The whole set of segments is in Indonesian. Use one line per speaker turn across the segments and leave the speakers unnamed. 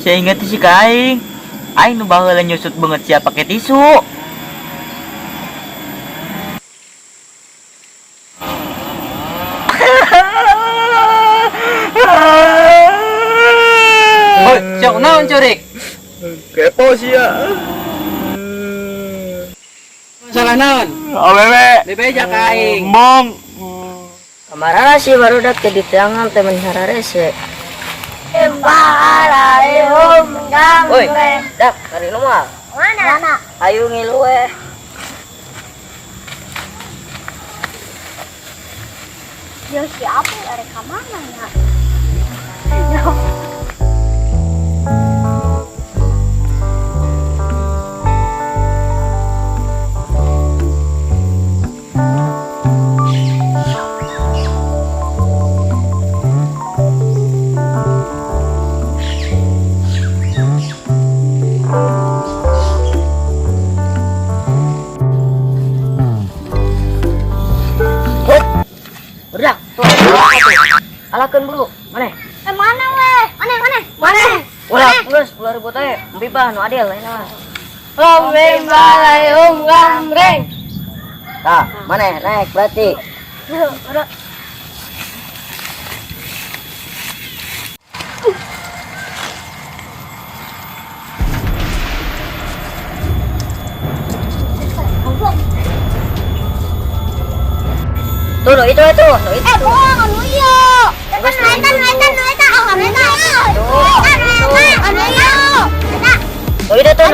Saya ingat si Kaing. Aing nu baheula nyusut banget sia pakai tisu.
Hoi, cok naon curik?
Kepo sia.
Masalah naon?
Awewe.
Dibeja ka aing.
Mong.
Kamarana sih baru dak jadi tangan temen hararese. Embalaeum
Woi.
gamre. Dak, hari nu mah. Mana? Ayo ngilu we.
Yo siapa ada kamana ya?
Berak, tuh. Alakeun buru. Maneh?
Mana weh? Mana?
Ulah, geus 10.000 teh. Mbibah nu adil lain mah.
Embalaeum gamre.
Tah, maneh naik berarti. Tuh, no itu.
Bohong anu iya. Kan naita. Oh, naita. Anu iya.
Tuh itu tuh.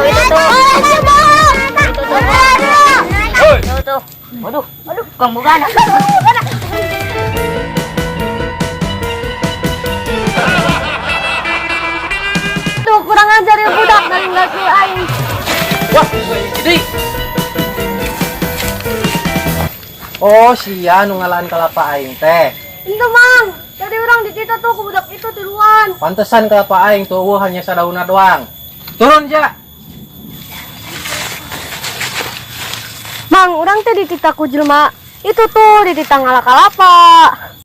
Bohong.
Tuh. Waduh, Kang bukan.
Tuh kurang ajar ya budak dari enggak ke aing.
Wah, jadi. Oh, sia nu ngalaan kelapa aing teh.
Itu mang. Tadi orang ditita tuh ke budak itu tiluan.
Pantesan kelapa aing tuh hanya sadauna doang. Turun ja.
Mang, orang teh ditita ku jelema. Itu tuh ditita ngala kalapa.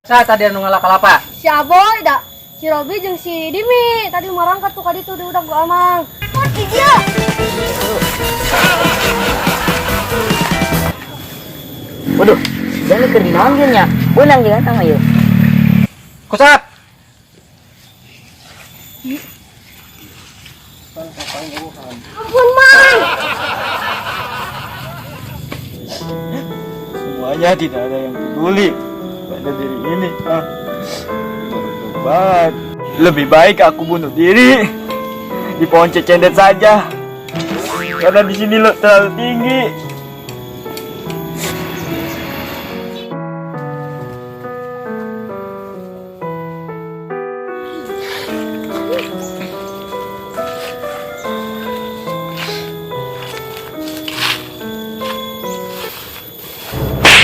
Sa tadi anu ngalah kelapa.
Si Aboy dah. Si Robi jeung si Dimi tadi marangkat tuh kadi tuh di udah gua amang. Oh, iya.
Waduh, jangan keur dinaon nya. Unang jeung tang ayo.
Kusap.
Ampun, Mang.
Semuanya tidak ada yang peduli pada diri ini. Bodoh banget. Lebih baik aku bunuh diri di pohon cecendet saja. Karena di sini terlalu tinggi.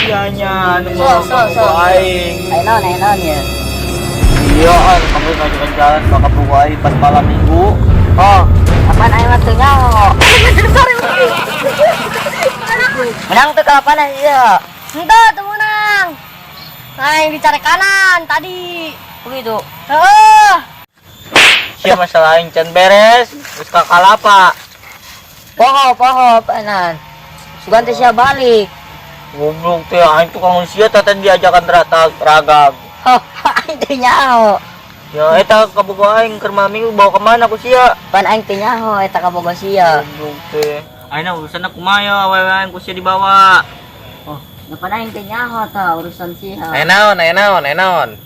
Hanya
So.
aing.
Ayo naon ya.
Iya, kamu ngajakin jalan ke Kampung Aing pas malam minggu.
Oh, apaan aing mah teu nyaho. Menang tuh kapan ya?
Entah tuh menang. Aing dicari kanan tadi.
Begitu.
Heeh.
Sia masalah aing can beres, terus ka kalapa.
Poho panan. Sugan teh sia balik.
Goblok teh aing tukang sia taten diajakan ragam.
Oh, aing teu nyaho.
Ya eta kabogo aing keur malam minggu bawa kemana ku sia?
Pan aing teu nyaho eta kaboga sia.
Goblok teh. Aina urusan aku maya awewe ku sia dibawa.
Oh, pan aing teu nyaho tah urusan sia.
Ayo naon.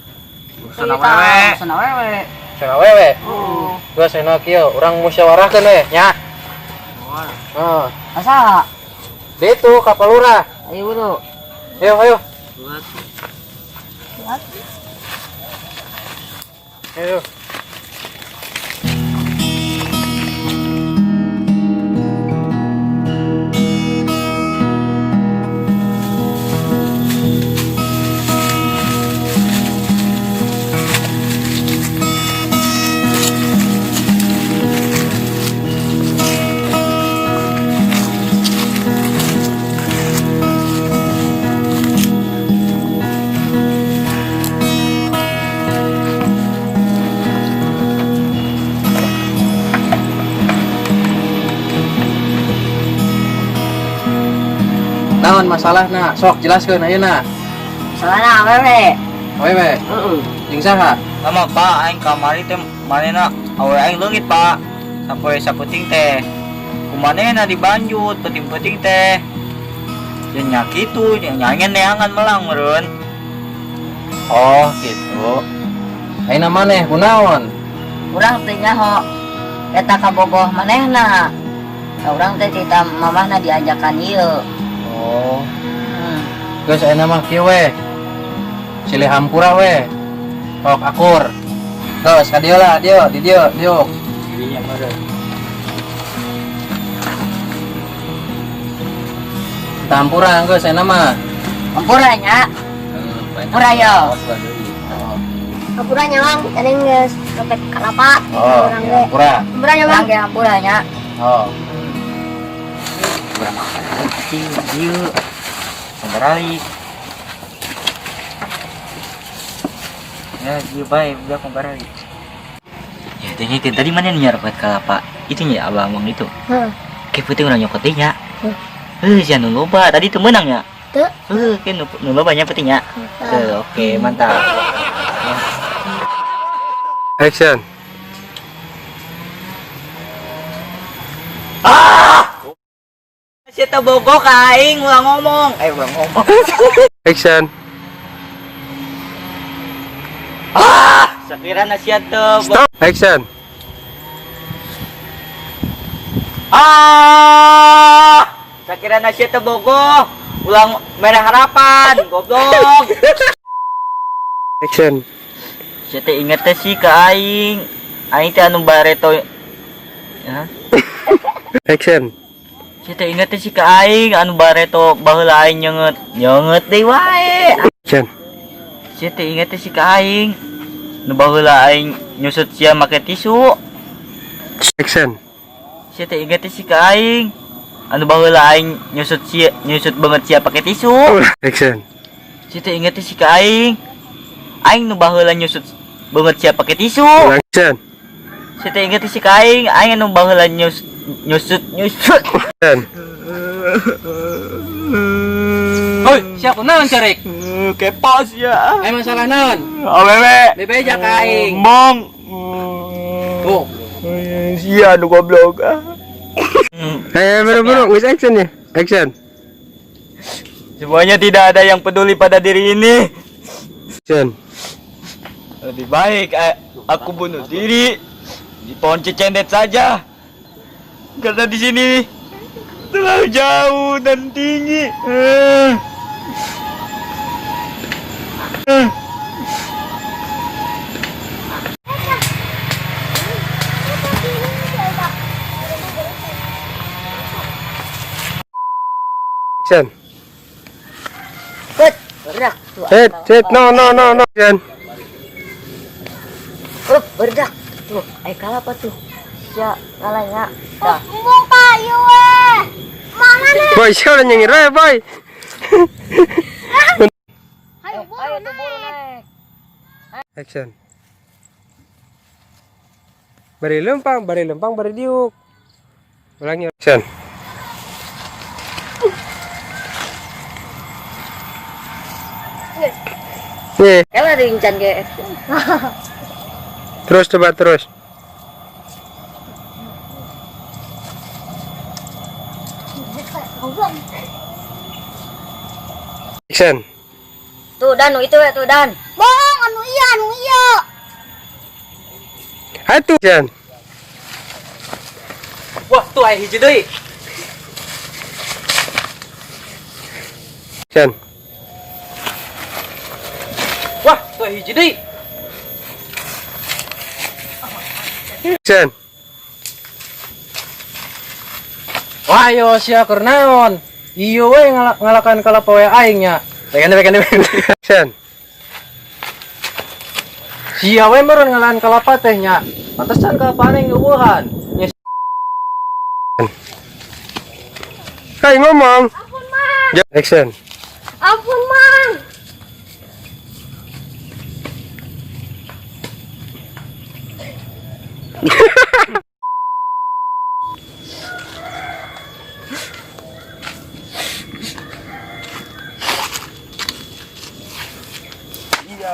Urusan awewe.
Urusan awewe.
Sana wewe.
Oh.
Gua sana kieu urang musyawarahkeun we nya. Oh,
Asa?
ditu ka Palura.
Ayo dulu.
Ayo. Ayo. naon masalahna? Sok jelaskeun ayeuna.
Salahna awewe.
Awewe,
Heeh.
jeung saha?
Lama Pak, aing kamari teh manehna awe aing leungit Pak. Sampai saputing teh. Kumanehna dibanjut penting-penting teh. Ya nya kitu, nyanyian neangan melang meureun.
Oh, gitu. Ayeuna maneh kunaon?
Urang teh nyaho eta kabogoh manehna. Urang teh kita mamahna diajakan ieu.
Oh, geus ayeuna mah kieu we. Silih hampura we. Sok akur. Geus ka dieu lah, dieu, di dieu, dieu.
Dirinya meureun.
Hampura geus ayeuna mah.
Ampura nya. Ampura yo.
Kapura nyawang, tadi geus dompet kalapa.
Oh,
Urang ge.
hampura.
Kapura nyawang.
Urang ge ampura nya.
Oh.
Urang makan kecil dieu. Sambarali. Ya, dieu bae udah sambarali. Ya, tengikeun tadi mana nih nyarpat kalapa? Itu nya abang itu.
Heeh.
Kayak putih urang nyokot teh nya. Sia nu loba tadi teu meunang ya.
Teu.
Kayak nu loba nya putih nya. Oke, mantap.
Action.
Sia teh bogo ka aing ulang ngomong. Ulang ngomong.
Action.
Sakirana sia teh
Stop. Action.
Sakirana sia teh bogo. Ulang merah harapan, goblok.
Action.
Sia teh inget teh sih ka aing. Aing teh anu bareto. Ya.
Action.
Sia teh inget teh sih ka aing anu bareto baheula aing nyeungeut. Nyeungeut deui wae.
Action.
Sia teh inget teh sih ka aing nu baheula aing nyusut sia make tisu.
Action.
Sia teh inget teh sih ka aing anu baheula aing nyusut banget sia pake tisu.
Action.
Sia teh inget teh sih ka aing nu baheula nyusut banget sia pake tisu.
Action.
Sia teh inget teh sih ka aing anu baheula nyusut.
Action.
Hoi, siapa naon carek?
Kepas ya.
Ai masalah naon?
Awewe.
Bebeja ka aing.
Mong.
Oh,
Sia anu goblok.
Bro, wis action ya. Action.
Semuanya tidak ada yang peduli pada diri ini.
Action.
Lebih baik aku bunuh diri di pohon cecendet saja. Karena di sini terlalu jauh dan tinggi.
Action.
Put, berdak.
Sit, no. Action.
Berdak. Tuh, ai kalapa tuh. Sia ngalanya. Dah.
Muka ieu we. Mana nih?
Boy, siapa yang nyengir boy?
Ayo
Ayo tuh buru naik.
Action. Bari lempang, bari diuk. Ulangi action. Nih,
Kela rincan ge.
terus coba terus. Action.
Tuh Dan, itu ya tuh Dan.
Bohong, anu iya.
Atuh, action.
wah tuh ai hiji deui.
Action.
Wah, tuh ai hiji deui.
Action.
Wah, yo sia keur naon? Ieu we ngalakan kalapa we aing nya. Bekan.
Action.
Sia we meureun ngalakan kalapa teh nya. Pantesan kalapa aing eueuhan. Nya
Hai ngomong.
Ampun, Mang.
Action.
Ampun, Mang.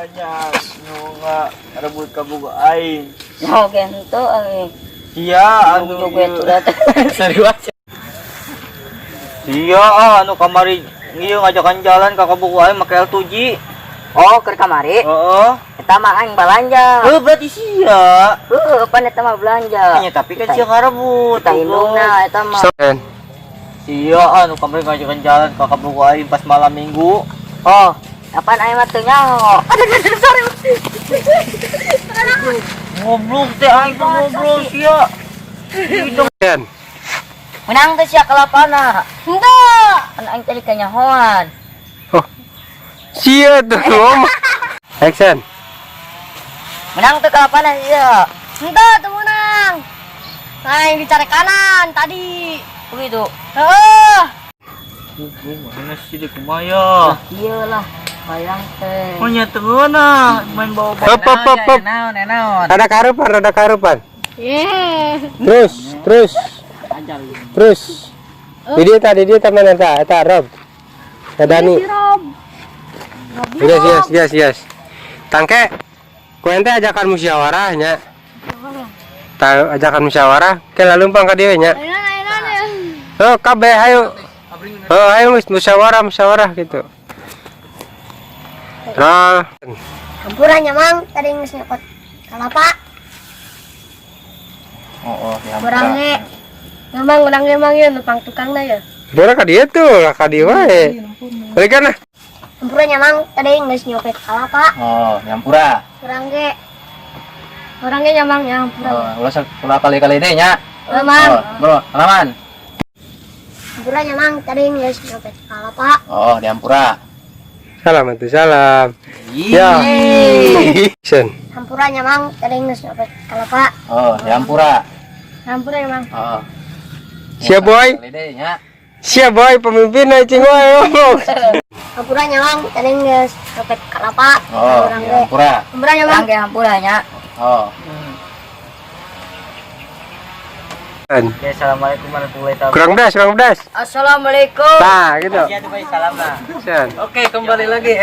saja nga rebut kabugo aing.
Nyaho gento ay.
Sia
Anu beto data.
Serius.
Sia anu kamari ngieu ngajakan jalan ka kabugo aing make L2G.
Oh, keur kamari.
Heeh.
Eta mah aing balanja.
Berarti sia.
Pan eta mah belanja.
Nya tapi kan sia ngarebut.
Kita indungna eta mah.
Sia anu kamari ngajakan jalan ka kabugo aing pas malam minggu.
Oh, apaan aing mah teu nyaho. Sorry.
Ngoblok teh aing tuh ngobrol sia.
Menang teh sia kalapana. Henteu. An aing tadi kanyahoan.
Sia tuh ngomong. Action.
Menang teh kalapana sia.
Henteu teu menang. Aing dicari kanan tadi.
Begitu.
Heeh.
Mana sih di kumaya?
Iyalah, bayang teh.
Oh nya teuna main bawa
Hop hop hop hop.
Naon.
Ada karupan.
Yeah.
Terus. Di dia teman eta Rob. Dani.
Rob.
Yes. Tangke. Ku ente ajakan musyawarahnya. Ajakan musyawarah ke lalumpang ka dieu nya. Oh, kabeh ayo. Oh, ayo musyawarah gitu. Nah,
Campurannya mang tadi geus nyokot kalapa.
Oh, ya.
Kurang ge. Memang urang ge mang ieu numpang tukangna ya.
bola ka dieu tuh, lah ka dieu wae. Balikan lah.
Campurannya mang tadi geus nyokot kalapa.
Oh, nyampura.
Kurang ge. Urang ge nyamang nyampura.
Oh, ulah kali-kali deh nya.
Mang.
Oh, bro, halaman.
Campurannya mang tadi geus nyokot kalapa.
Oh, nyampura.
Salam atuh salam. Ya. Action.
Campurannya mang tadi geus nyokot kalapa.
Oh, nyampura.
Campurannya mang.
Oh.
Siap boy.
Kali deh nya.
Siap boy pemimpin cing wae ngomong.
Campurannya mang tadi geus nyokot kalapa.
Oh,
Urang ge.
nyampura.
Campurannya mang.
Urang ge hampuranya.
Oh.
Oke, assalamualaikum warahmatullahi wabarakatuh.
Kurang pedas.
Assalamualaikum.
Nah, gitu.
Ya tuh baik salam lah.
Action.
Oke, kembali lagi.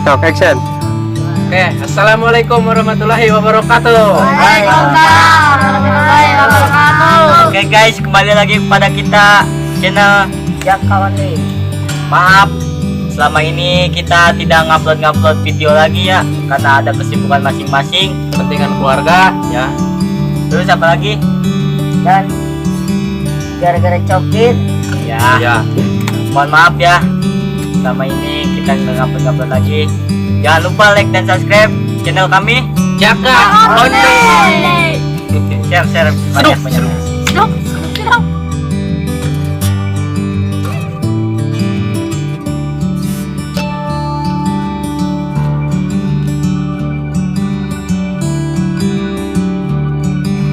Sok action.
Oke, assalamualaikum warahmatullahi wabarakatuh.
Waalaikumsalam warahmatullahi wabarakatuh.
Oke guys, kembali lagi kepada kita channel
Ya kawan nih.
Maaf, selama ini kita tidak ngupload video lagi ya, karena ada kesibukan masing-masing.
Kepentingan keluarga ya.
Terus apa lagi?
Dan gara-gara cokit.
Ya. Mohon maaf ya, selama ini kita nggak ngupload lagi. Jangan lupa like dan subscribe channel kami.
Jaka
Share banyak.